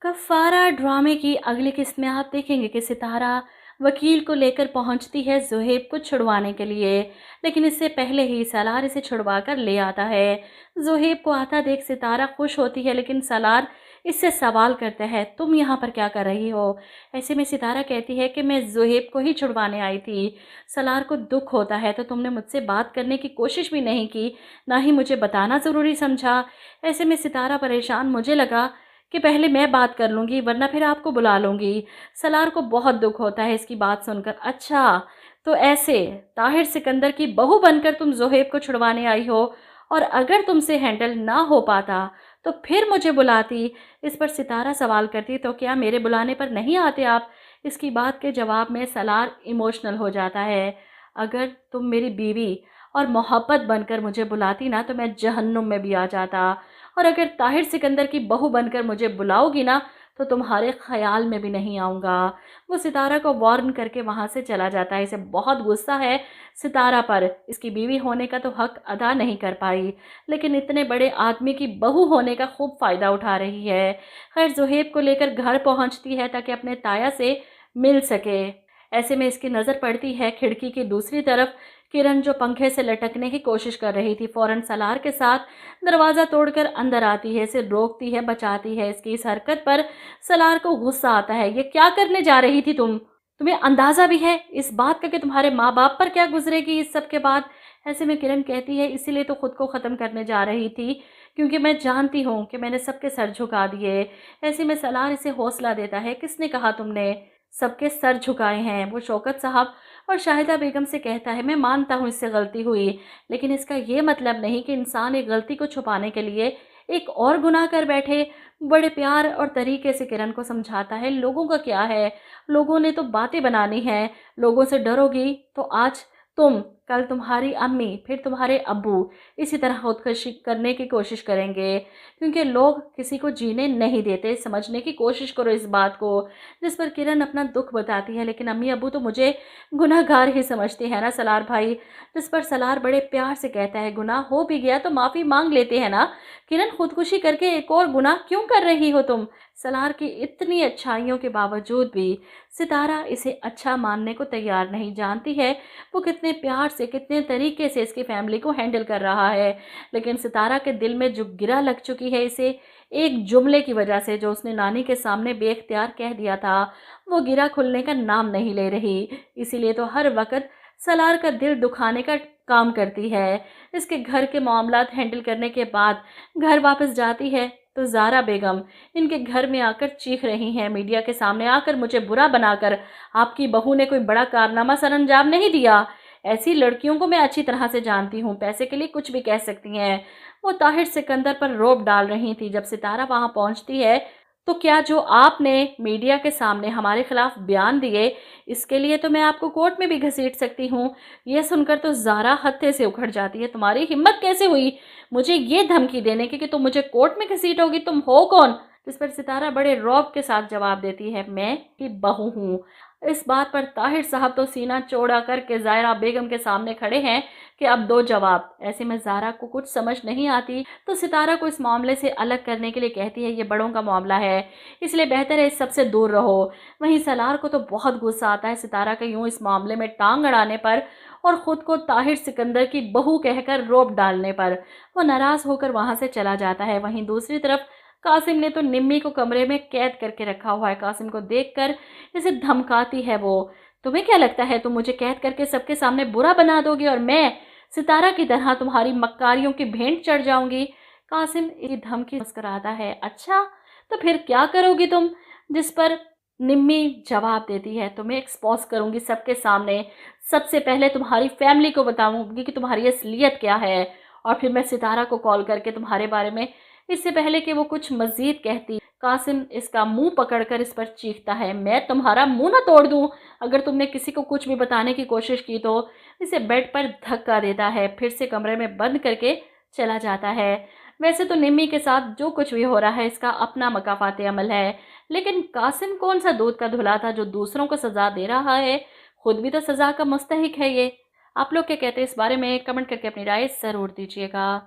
कफ़ारा ड्रामे की अगली किस्त में आप देखेंगे कि सितारा वकील को लेकर पहुंचती है ज़ुहैब को छुड़वाने के लिए। लेकिन इससे पहले ही सलार इसे छुड़वा कर ले आता है। ज़ुहैब को आता देख सितारा खुश होती है, लेकिन सलार इससे सवाल करता है, तुम यहाँ पर क्या कर रही हो? ऐसे में सितारा कहती है कि मैं ज़ुहैब को ही छुड़वाने आई थी। सलार को दुख होता है, तो तुमने मुझसे बात करने की कोशिश भी नहीं की, ना ही मुझे बताना ज़रूरी समझा। ऐसे में सितारा परेशान, मुझे लगा कि पहले मैं बात कर लूँगी, वरना फिर आपको बुला लूँगी। सलार को बहुत दुख होता है इसकी बात सुनकर। अच्छा, तो ऐसे ताहिर सिकंदर की बहू बनकर तुम ज़ुहैब को छुड़वाने आई हो, और अगर तुमसे हैंडल ना हो पाता तो फिर मुझे बुलाती। इस पर सितारा सवाल करती, तो क्या मेरे बुलाने पर नहीं आते आप? इसकी बात के जवाब में सलार इमोशनल हो जाता है। अगर तुम मेरी बीवी और मोहब्बत बनकर मुझे बुलाती ना, तो मैं जहन्नुम में भी आ जाता। और अगर ताहिर सिकंदर की बहू बनकर मुझे बुलाओगी ना, तो तुम्हारे ख्याल में भी नहीं आऊँगा। वो सितारा को वार्न करके वहाँ से चला जाता है। इसे बहुत गुस्सा है सितारा पर, इसकी बीवी होने का तो हक अदा नहीं कर पाई, लेकिन इतने बड़े आदमी की बहू होने का खूब फ़ायदा उठा रही है। खैर, ज़ुहैब को लेकर घर पहुँचती है ताकि अपने ताया से मिल सके। ऐसे में इसकी नज़र पड़ती है खिड़की की दूसरी तरफ। किरण जो पंखे से लटकने की कोशिश कर रही थी, फ़ौरन सलार के साथ दरवाज़ा तोड़कर अंदर आती है, इसे रोकती है, बचाती है। इसकी इस हरकत पर सलार को गुस्सा आता है। ये क्या करने जा रही थी तुम? तुम्हें अंदाज़ा भी है इस बात का कि तुम्हारे माँ बाप पर क्या गुजरेगी इस सब के बाद? ऐसे में किरण कहती है, इसीलिए तो खुद को ख़त्म करने जा रही थी, क्योंकि मैं जानती हूँ कि मैंने सबके सर झुका दिए। ऐसे में सलार इसे हौसला देता है, किसने कहा तुमने सबके सर झुकाए हैं? वो शौकत साहब और शाहिदा बेगम से कहता है, मैं मानता हूँ इससे गलती हुई, लेकिन इसका ये मतलब नहीं कि इंसान एक गलती को छुपाने के लिए एक और गुनाह कर बैठे। बड़े प्यार और तरीके से किरण को समझाता है, लोगों का क्या है, लोगों ने तो बातें बनानी हैं। लोगों से डरोगी तो आज तुम, कल तुम्हारी अम्मी, फिर तुम्हारे अब्बू इसी तरह खुदकुशी करने की कोशिश करेंगे, क्योंकि लोग किसी को जीने नहीं देते। समझने की कोशिश करो इस बात को। जिस पर किरण अपना दुख बताती है, लेकिन अम्मी अब्बू तो मुझे गुनहगार ही समझते हैं ना सलार भाई। जिस पर सलार बड़े प्यार से कहता है, गुनाह हो भी गया तो माफ़ी मांग लेते हैं ना। किरण, खुदकुशी करके एक और गुनाह क्यों कर रही हो तुम? सलार की इतनी अच्छाइयों के बावजूद भी सितारा इसे अच्छा मानने को तैयार नहीं। जानती है वो कितने प्यार से, कितने तरीके से इसकी फैमिली को हैंडल कर रहा है, लेकिन सितारा के दिल में जो गिरा लग चुकी है इसे एक जुमले की वजह से, जो उसने नानी के सामने बेख्तियार कह दिया था, वो गिरा खुलने का नाम नहीं ले रही। इसीलिए तो हर वक्त सलार का दिल दुखाने का काम करती है। इसके घर के मामलात हैंडल करने के बाद घर वापस जाती है तो ज़ारा बेगम इनके घर में आकर चीख रही हैं, मीडिया के सामने आकर मुझे बुरा बनाकर, आपकी बहू ने कोई बड़ा कारनामा सरअंजाम नहीं दिया। ऐसी लड़कियों को मैं अच्छी तरह से जानती हूँ, पैसे के लिए कुछ भी कह सकती हैं। वो ताहिर सिकंदर पर रोब डाल रही थी। जब सितारा वहाँ पहुँचती है, तो क्या जो आपने मीडिया के सामने हमारे खिलाफ बयान दिए, इसके लिए तो मैं आपको कोर्ट में भी घसीट सकती हूँ। यह सुनकर तो ज़ारा हत्थे से उखड़ जाती है, तुम्हारी हिम्मत कैसे हुई मुझे ये धमकी देने की कि तुम मुझे कोर्ट में घसीटोगी? तुम हो कौन? जिस पर सितारा बड़े रौब के साथ जवाब देती है, मैं की बहू हूँ। इस बात पर ताहिर साहब तो सीना चौड़ा करके ज़ारा बेगम के सामने खड़े हैं कि अब दो जवाब। ऐसे में ज़ारा को कुछ समझ नहीं आती, तो सितारा को इस मामले से अलग करने के लिए कहती है, ये बड़ों का मामला है, इसलिए बेहतर है इस सबसे दूर रहो। वहीं सलार को तो बहुत गुस्सा आता है सितारा के यूं इस मामले में टांग अड़ाने पर और ख़ुद को ताहिर सिकंदर की बहू कहकर रोब डालने पर। वो नाराज़ होकर वहाँ से चला जाता है। वहीं दूसरी तरफ कासिम ने तो निम्मी को कमरे में कैद करके रखा हुआ है। कासिम को देखकर इसे धमकाती है वो, तुम्हें क्या लगता है तुम मुझे कैद करके सबके सामने बुरा बना दोगे और मैं सितारा की तरह तुम्हारी मक्कारियों की भेंट चढ़ जाऊंगी? कासिम ये धमकी मुस्कुराता है, अच्छा तो फिर क्या करोगी तुम? जिस पर निम्मी जवाब देती है, तुम्हें एक्सपोज करूंगी सबके सामने, सबसे पहले तुम्हारी फैमिली को बताऊंगी कि तुम्हारी असलियत क्या है, और फिर मैं सितारा को कॉल करके तुम्हारे बारे में। इससे पहले कि वो कुछ मजीद कहती, कासिम इसका मुंह पकड़कर इस पर चीखता है, मैं तुम्हारा मुंह ना तोड़ दूं अगर तुमने किसी को कुछ भी बताने की कोशिश की तो। इसे बेड पर धक्का देता है, फिर से कमरे में बंद करके चला जाता है। वैसे तो निम्मी के साथ जो कुछ भी हो रहा है इसका अपना मकाफाते अमल है, लेकिन कासिम कौन सा दूध का धुला था जो दूसरों को सज़ा दे रहा है? खुद भी तो सज़ा का मुस्तहिक है ये। आप लोग क्या कहते हैं इस बारे में? कमेंट करके अपनी राय ज़रूर दीजिएगा।